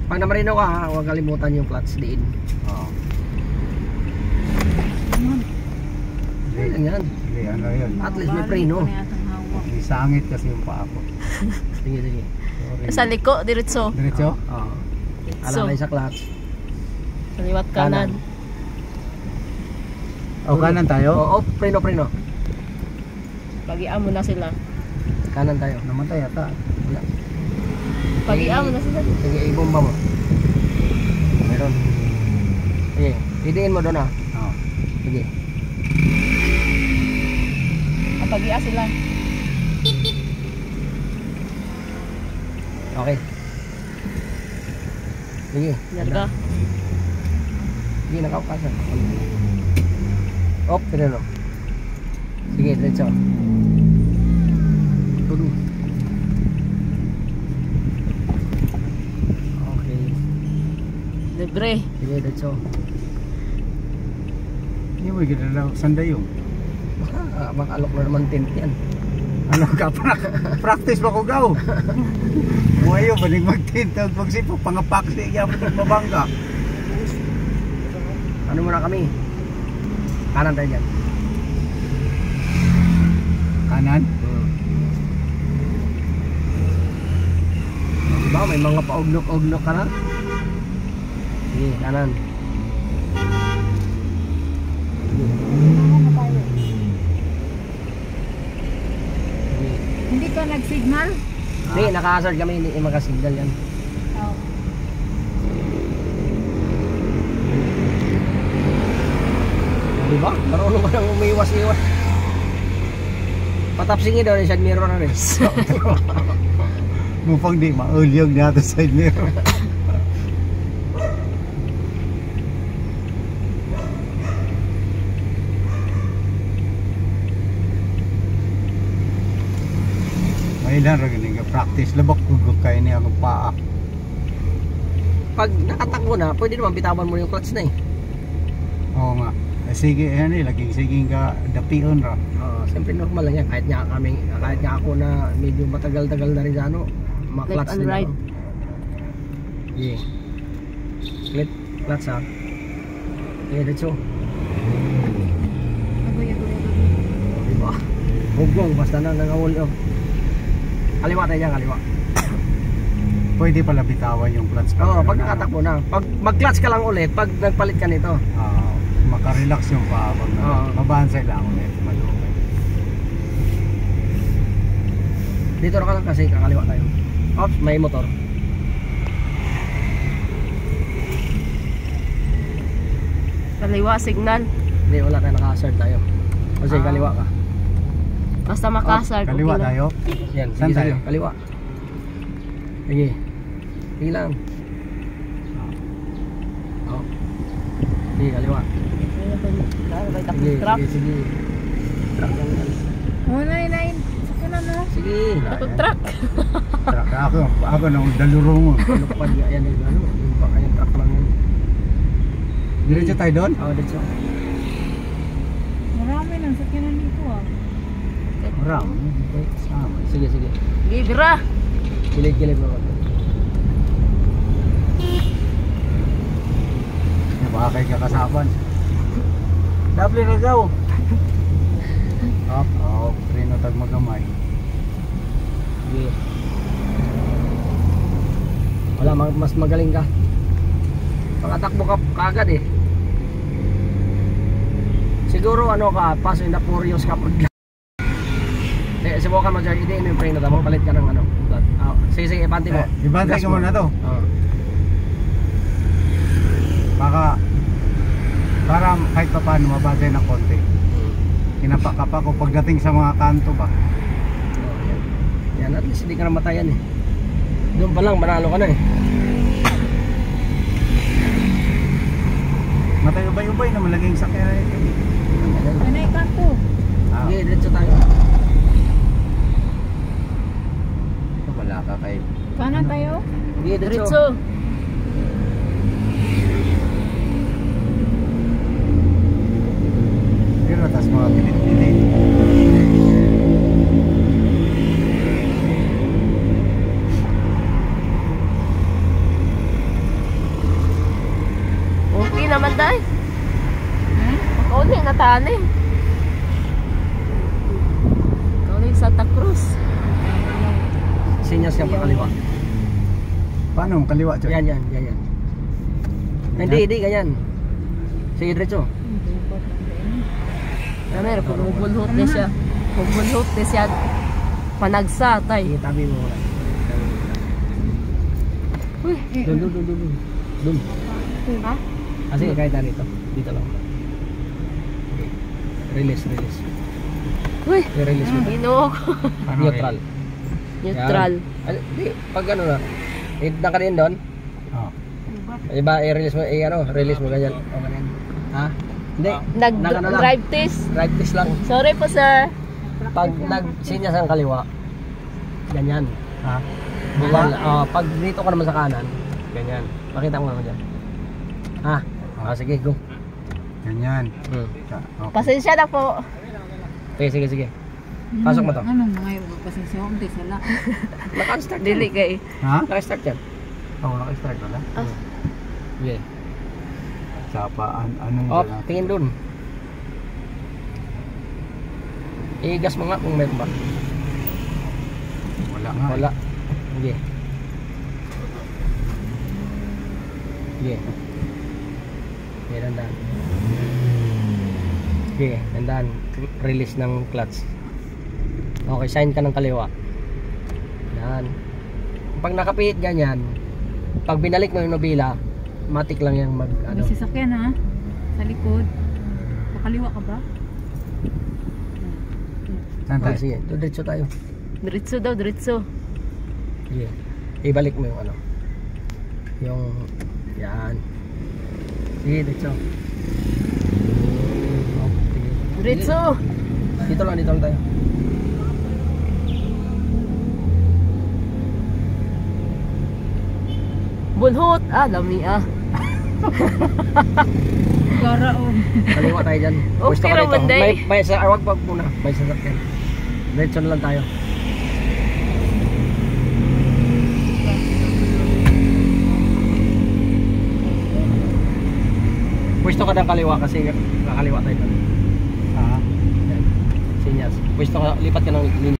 Pag namarino ka ha, huwag kalimutan yung clutch diin. Oo. Yan yan. Sige, ano yun? At least may preno. May sangit kasi yung paa ko. Sige, sige. Sorry. Sa liko, diretso. Diretso? Oo. Diretso. Alalay sa clutch. Sa liwat kanan. O, kanan tayo? Oo, preno. Pagian mo na sila. Kanan tayo. Namatay ata. Wala. Pagian mo na sila. Sige, ibomba mo. Meron. Sige, hidiin mo doon ha. Oo. Sige. Pagian sila. Okay. Sige. Yan ka. Sige, nakaukasan. Op, pinano. Sige, diretso. Tuloy. Okay. Libre. Sige, diretso. Hindi mo ginalaw. Sanda yung? Makalok na naman tint yan. Ano ka? Practice ba ko gaw? Buhayo, baling magtintag. Pagsipok, pangapaksi. Kaya mo mabangga. Ano muna kami? Kanan tayo dyan. Kanan? Diba? May mga paugnok-ugnok ka na? Sige, kanan. Hindi ka nag-signal? Hindi, naka-hazard kami. Hindi maka-signal yan. Oo. Diba? Marunong ka nang umiwas-iwas. Patapsingin daw yung side mirror na rin. Mupang di maulyog na ito side mirror. May lang rin nga practice. Labak kugog kayo niya akong paa. Pag nakatakbo na, pwede naman bitawan mo yung clutch na eh. Oo nga. Sige, yan eh. Laging siging ka dapion ra. Siyempre normal lang yan. Kahit nga ako na medyo matagal-tagal na rin sa ano, Left and din right. ako. Yeah. Clutch ha. Yeah, that's all. Agoy. Diba? Hugong, basta na nangawol yun. Kaliwa tayo dyan, kaliwa. Pwede pala bitawan yung clutch. Oo, pag nakatakbo na. Pag mag-clutch ka lang ulit, pag nagpalit ka nito. Makarelax yung paa. Mabansay lang ulit. Malukay. Dito na ka lang kasi kakaliwa tayo. Oops, may motor. Kaliwa, signal. Hindi, wala tayo, naka-hazard tayo. Kasi kaliwa ka. Basta makasar. Kaliwa okay tayo. Yan, Saan sige, tayo? kaliwa. Sige. Sige lang. Oh. Sige, kaliwa. Sige, Truck. sige. Truck lang yan. Oh, nain. Sakyan na mo. Sige. Truck. Truck. Ako nung daluro mo. Lupad yan yung ano. Yung baka yung truck lang yan. Diretso tayo doon? Oo, diretso. Marami nang sakyan dito ah. Marami. Sige, sige. Libra. Gilid-gilid mo. Baka kayo kakasapan. Dable na daw. Up. Preno tag magamay. Sige. Wala, mas magaling ka. Pakatakbo ka kagad eh. Siguro ano ka, paso in the furious ka pag subukan mo dyan, hindi mo yung preno, tamo palit ka ng ano. Sige, ipanti mo. Ibantay ka muna to. Baka para kahit pa paano mabasay ng konti. Kinapakapa ko pagdating sa mga kanto ba. Yan, at least hindi ka namatayan eh. Doon pa lang, manalo ka na eh. Matay ubay-ubay na malaging sakyan. Anay kanto. Sige, diretso tayo. Wala ka kay. Kanan tayo. Sige, diretso. Diretso. Pero tas mga pilit-pilit. day. Kauli na tani. Kauli Santa Cruz. Sinyas yang pakaliwa. Paano ang kaliwa, Choy? Yan. Hindi, ganyan. Sige, diretso. Ano, kumubulhot na siya. Kumubulhot na siya. Panagsa, tay. Sige, tabi mo. Uy, Dun. ha? Ah, sige, kahit na rito. Dito lang. Okay. Release. Uy, I-release mo. binuok. Paano Neutral. Neutral. Yan. Di, pag ano na. Hit-na ka rin doon. Oh. Iba, i-release mo, release mo ganyan. O, ganyan. Ha? Hindi. Nag-ano lang. Nag-drive test. Drive test lang. Sorry po, sir. Pag nag-sinyas ang kaliwa, ganyan. Ha? Diba? Pag dito ka naman sa kanan, ganyan. Pakita mo naman dyan. Ha? Sige, go. Ganyan. Hmm. Okay. Pasensya na po. Sige. Pasok mo to. Ano mga yung pasensya ko, hindi sila. Naka-start Dili yan. kay. Ha? Naka-start yan. Oo, naka-start wala. Yeah. Sapaan, ano yung Oh, dala? tingin dun. Igas mo nga kung meron ba. Wala nga. Wala. Sige. Sige. Sige, dandan. Sige, dandan. Release ng clutch. Okay, sign ka ng kaliwa. Yan. Pag nakapihit ganyan, pag binalik mo yung nobila, matik lang yung mag May sasakyan ha? Sa likod. Pakaliwa ka ba? Saan tayo? Sige, diretso tayo. Diretso daw, diretso. Sige. Ibalik mo yung ano. Yung yan. Sige, diretso. Oh, sige. Diretso. Dito lang tayo. Bulhot. Lami Gara o. Kaliwa tayo dyan. Okay Pwesto ka naman, dito. Day. May wag muna. May sasakyan. Diretso na lang tayo. Pwesto ka ng kaliwa kasi kakaliwa tayo doon. Ha? Yan. Sinyas. Pwesto ka, lipat ka ng linya.